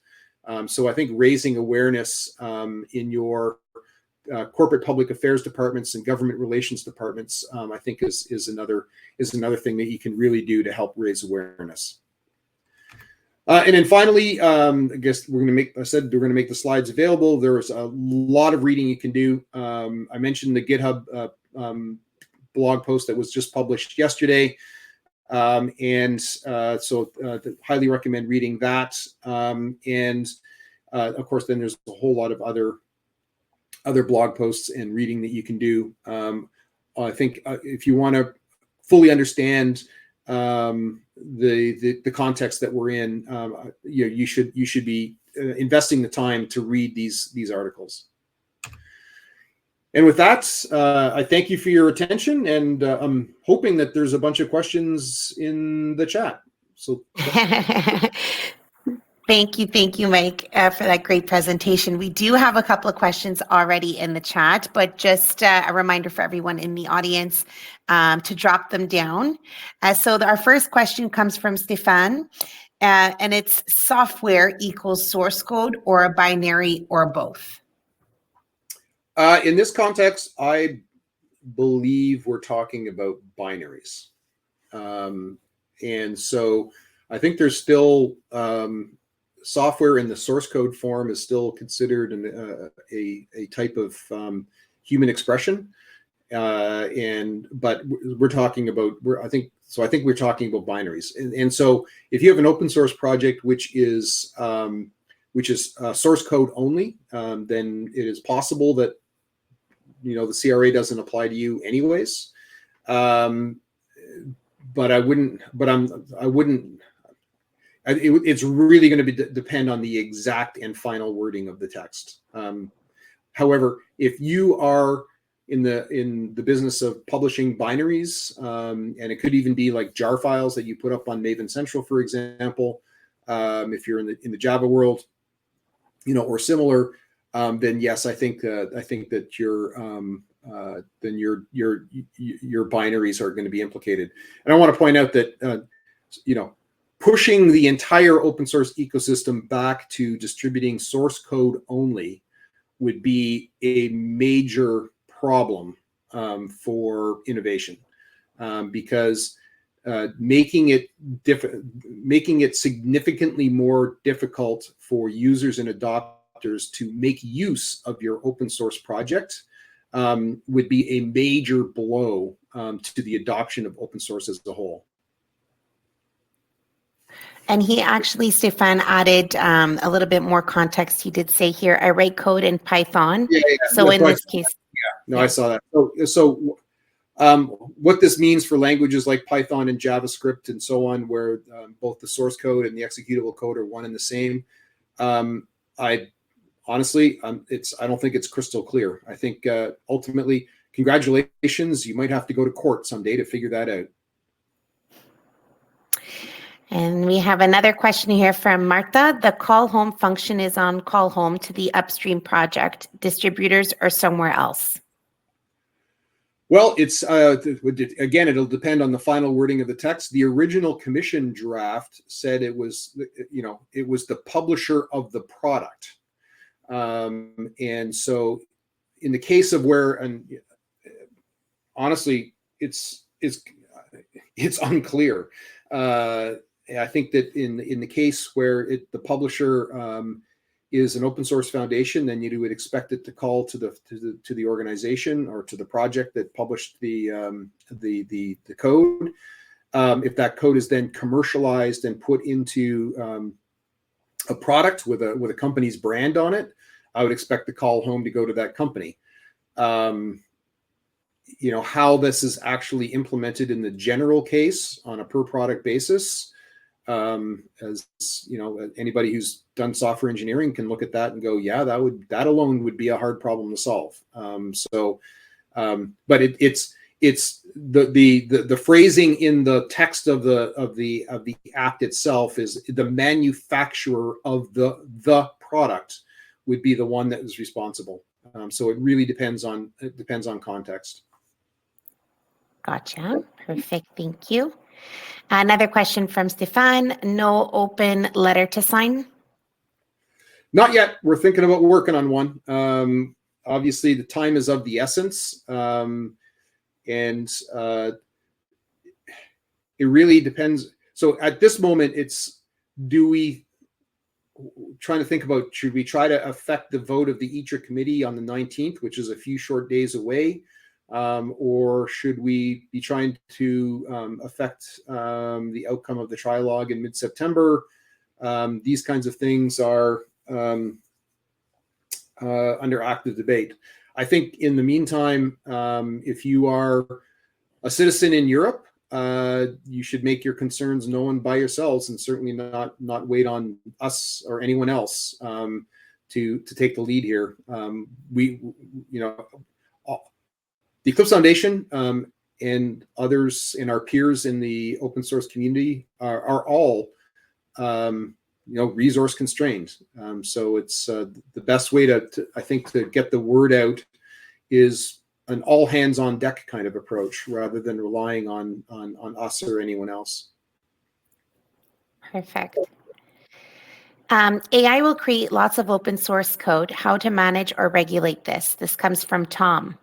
So I think raising awareness in your corporate public affairs departments and government relations departments, I think is another thing that you can really do to help raise awareness. And then finally, I guess we're going to make the slides available. There's a lot of reading you can do. I mentioned the GitHub blog post that was just published yesterday. So highly recommend reading that. Of course, then there's a whole lot of other blog posts and reading that you can do. I think if you want to fully understand the context that we're in, you should be investing the time to read these articles. And with that, I thank you for your attention, and I'm hoping that there's a bunch of questions in the chat. So Thank you, Mike, for that great presentation. We do have a couple of questions already in the chat, but just a reminder for everyone in the audience to drop them down. So our first question comes from Stefan, and it's software equals source code or a binary or both? In this context, I believe we're talking about binaries. And so I think there's still software in the source code form is still considered a type of human expression. But we're talking about, I think we're talking about binaries. And so if you have an open source project, which is source code only, then it is possible that, the CRA doesn't apply to you anyways. But it's really going to depend on the exact and final wording of the text. However, if you are in the business of publishing binaries, and it could even be like jar files that you put up on Maven Central, for example, if you're in the Java world, or similar, then yes, I think that your binaries are going to be implicated. And I want to point out that pushing the entire open source ecosystem back to distributing source code only would be a major problem for innovation, because making it significantly more difficult for users and adopters to make use of your open source project would be a major blow to the adoption of open source as a whole. And he actually, Stefan, added a little bit more context. He did say here, I write code in Python. Yeah. So in this case. I saw that. So what this means for languages like Python and JavaScript and so on, where both the source code and the executable code are one and the same, I honestly, I don't think it's crystal clear. I think ultimately, congratulations, you might have to go to court someday to figure that out. And we have another question here from Martha. The call home function is on call home to the upstream project, distributors, or somewhere else? Well, it's again, it'll depend on the final wording of the text. The original commission draft said it was the publisher of the product. And so in the case of where, and honestly, it's unclear. I think that in the case where the publisher is an open source foundation, then you would expect it to call to the organization or to the project that published the code. If that code is then commercialized and put into a product with a company's brand on it, I would expect the call home to go to that company. How this is actually implemented in the general case on a per product basis, as anybody who's done software engineering can look at that and go, yeah, that alone would be a hard problem to solve. But it's the phrasing in the text of the act itself is the manufacturer of the product would be the one that is responsible. So it really depends on context. Gotcha. Perfect. Thank you. Another question from Stefan. No open letter to sign? Not yet. We're thinking about working on one. Obviously, the time is of the essence. And it really depends. So at this moment, trying to think about, should we try to affect the vote of the ITRA committee on the 19th, which is a few short days away? Or should we be trying to affect the outcome of the Trilogue in mid-September? These kinds of things are under active debate. I think in the meantime, if you are a citizen in Europe, you should make your concerns known by yourselves, and certainly not wait on us or anyone else to take the lead here. The Eclipse Foundation and others and our peers in the open source community are all resource constrained. So it's the best way to get the word out is an all hands on deck kind of approach rather than relying on us or anyone else. Perfect. AI will create lots of open source code. How to manage or regulate this? This comes from Tom.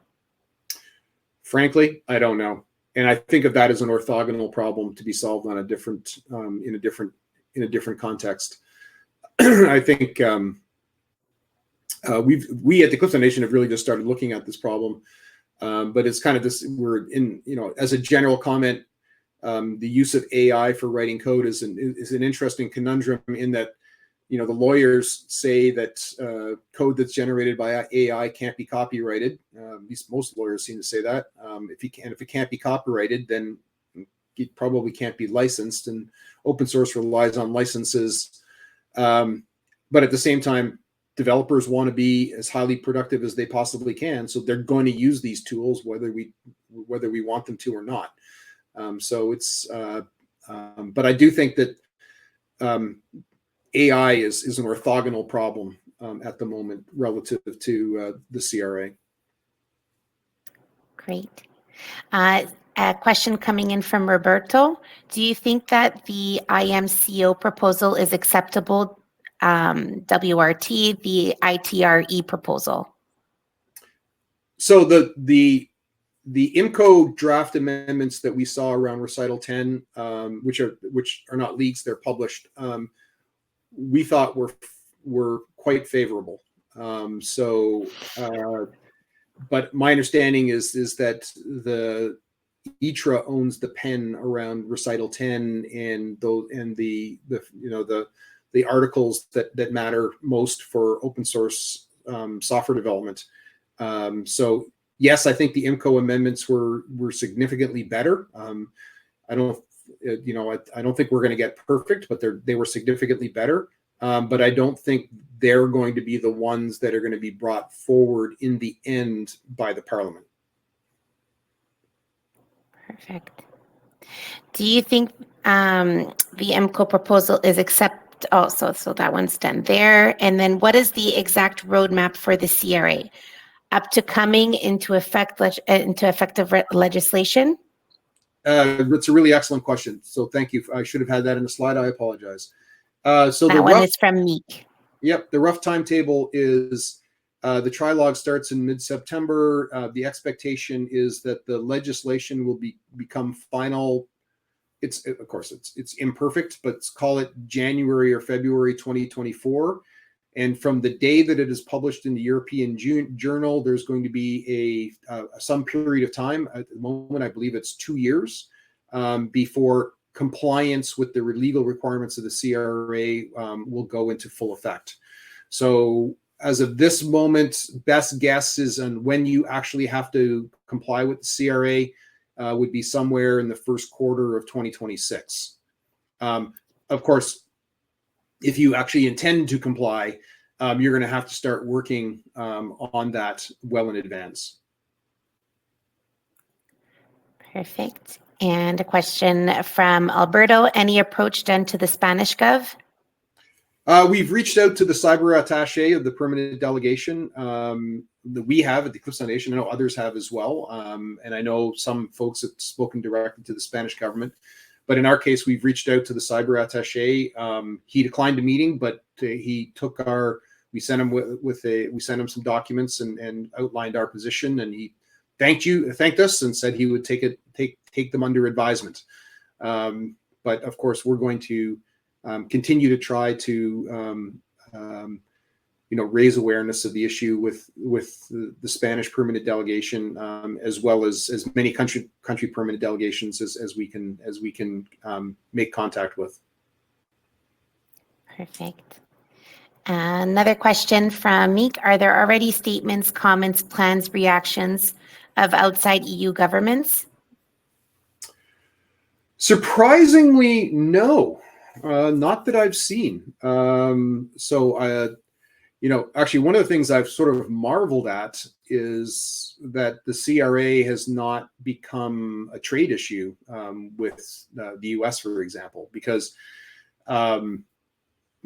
Frankly, I don't know. And I think of that as an orthogonal problem to be solved on a different, in a different context. I think we at the Eclipse Foundation have really just started looking at this problem, but it's kind of this. We're in, as a general comment, the use of AI for writing code is an interesting conundrum in that, the lawyers say that code that's generated by AI can't be copyrighted. At least most lawyers seem to say that. If it can't be copyrighted, then it probably can't be licensed. And open source relies on licenses. But at the same time, developers want to be as highly productive as they possibly can, so they're going to use these tools whether we want them to or not. So it's, but I do think that AI is an orthogonal problem at the moment relative to the CRA. Great. A question coming in from Roberto. Do you think that the IMCO proposal is acceptable, WRT, the ITRE proposal? So the IMCO draft amendments that we saw around Recital 10, which are not leaks, they're published, we thought were quite favorable. But my understanding is that the ITRA owns the pen around Recital 10 and the articles that matter most for open source software development. So yes, I think the IMCO amendments were significantly better. I don't think we're going to get perfect, but they were significantly better. But I don't think they're going to be the ones that are going to be brought forward in the end by the Parliament. Perfect. Do you think the IMCO proposal is accept? Oh, so that one's done there. And then what is the exact roadmap for the CRA up to coming into effective legislation? That's a really excellent question. So thank you. I should have had that in the slide. I apologize. So that one is from Meek. Yep. The rough timetable is the Trilogue starts in mid-September. The expectation is that the legislation will become final. Of course, it's imperfect, but call it January or February 2024. And from the day that it is published in the European Journal, there's going to be some period of time. At the moment, I believe it's 2 years before compliance with the legal requirements of the CRA will go into full effect. So as of this moment, best guess is on when you actually have to comply with the CRA would be somewhere in the first quarter of 2026. Of course, if you actually intend to comply, you're going to have to start working on that well in advance. Perfect. And a question from Alberto. Any approach done to the Spanish Gov? We've reached out to the cyber attaché of the permanent delegation that we have at the Eclipse Foundation. I know others have as well. And I know some folks have spoken directly to the Spanish government. But in our case, we've reached out to the cyber attaché. He declined a meeting, but he took we sent him some documents and outlined our position, and he thanked us and said he would take them under advisement. But of course, we're going to continue to try to raise awareness of the issue with the Spanish permanent delegation, as well as many country permanent delegations as we can make contact with. Perfect. Another question from Meek. Are there already statements, comments, plans, reactions of outside EU governments? Surprisingly, no. Not that I've seen. Actually, one of the things I've sort of marveled at is that the CRA has not become a trade issue with the US, for example, because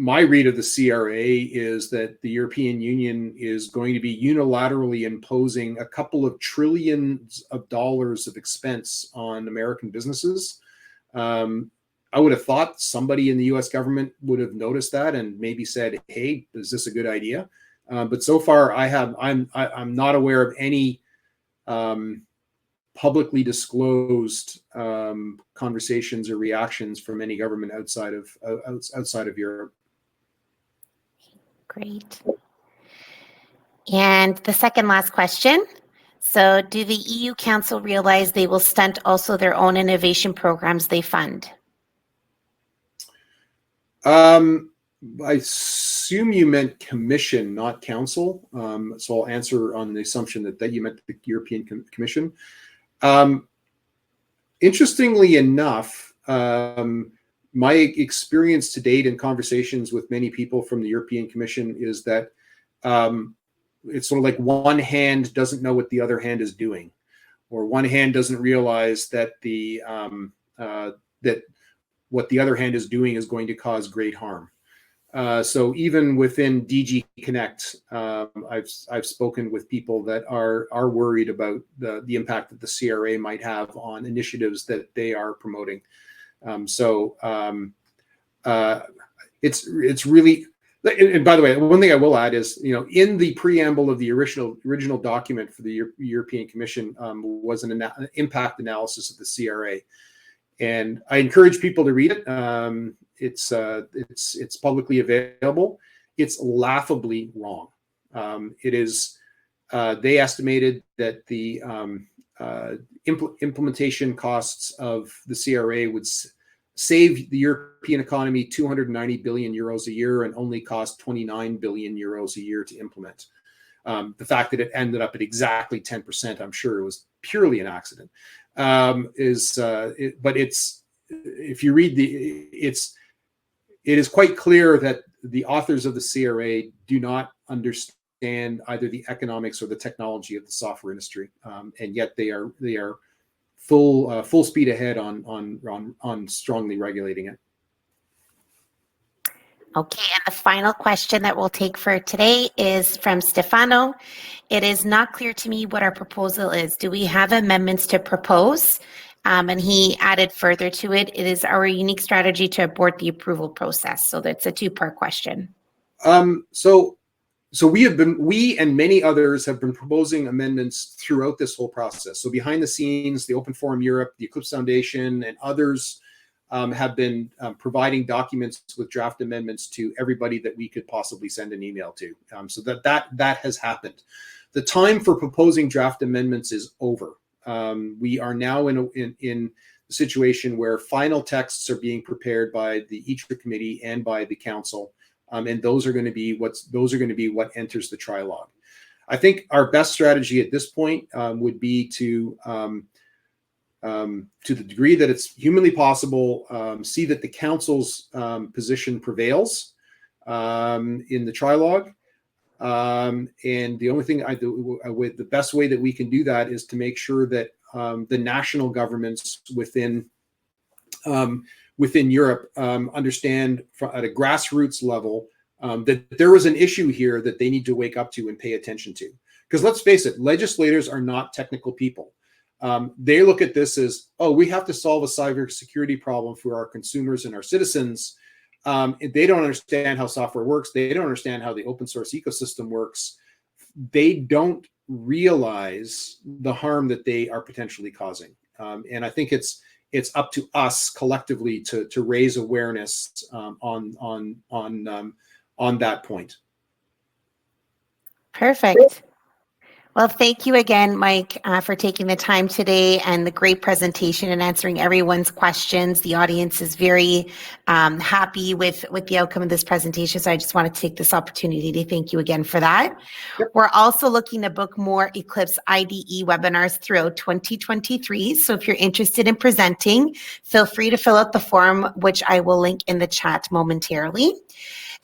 my read of the CRA is that the European Union is going to be unilaterally imposing a couple of trillions of dollars of expense on American businesses. I would have thought somebody in the U.S. government would have noticed that and maybe said, "Hey, is this a good idea?" But so far, I'm not aware of any publicly disclosed conversations or reactions from any government outside of Europe. Great. And the second last question. So do the EU Council realize they will stunt also their own innovation programs they fund? I assume you meant commission, not council. So I'll answer on the assumption that you meant the European Commission. Interestingly enough, my experience to date in conversations with many people from the European Commission is that it's sort of like one hand doesn't know what the other hand is doing, or one hand doesn't realize that that what the other hand is doing is going to cause great harm. So even within DG Connect, I've spoken with people that are worried about the impact that the CRA might have on initiatives that they are promoting. It's really. And by the way, one thing I will add is, in the preamble of the original document for the European Commission was an impact analysis of the CRA, and I encourage people to read it. It's publicly available. It's laughably wrong. It is. They estimated that the implementation costs of the CRA would save the European economy 290 billion euros a year and only cost 29 billion euros a year to implement. The fact that it ended up at exactly 10%, I'm sure it was purely an accident. But if you read it is quite clear that the authors of the CRA do not understand either the economics or the technology of the software industry, and yet they are full speed ahead on strongly regulating it. Okay, and the final question that we'll take for today is from Stefano. It is not clear to me what our proposal is. Do we have amendments to propose? And he added further to it, it is our unique strategy to abort the approval process. So that's a two-part question. So we and many others have been proposing amendments throughout this whole process. So behind the scenes, the Open Forum Europe, the Eclipse Foundation, and others have been providing documents with draft amendments to everybody that we could possibly send an email to. So that has happened. The time for proposing draft amendments is over. We are now in a situation where final texts are being prepared by the ITRA committee and by the council. And those are going to be what enters the Trilogue. I think our best strategy at this point would be to the degree that it's humanly possible, see that the council's position prevails in the Trilogue. And the only thing the best way that we can do that is to make sure that the national governments within Europe understand at a grassroots level that there is an issue here that they need to wake up to and pay attention to. Because let's face it, legislators are not technical people. They look at this as, oh, we have to solve a cybersecurity problem for our consumers and our citizens. They don't understand how software works. They don't understand how the open source ecosystem works. They don't realize the harm that they are potentially causing. And I think it's up to us collectively to raise awareness on that point. Perfect. Well, thank you again, Mike, for taking the time today and the great presentation and answering everyone's questions. The audience is very happy with the outcome of this presentation, so I just want to take this opportunity to thank you again for that. Yep. We're also looking to book more Eclipse IDE webinars throughout 2023, so if you're interested in presenting, feel free to fill out the form, which I will link in the chat momentarily.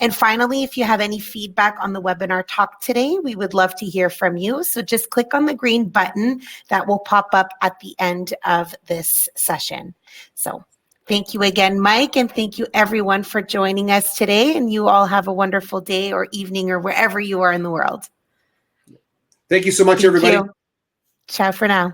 And finally, if you have any feedback on the webinar talk today, we would love to hear from you. So just click on the green button that will pop up at the end of this session. So thank you again, Mike, and thank you everyone for joining us today. And you all have a wonderful day or evening or wherever you are in the world. Thank you so much, everybody. Ciao for now.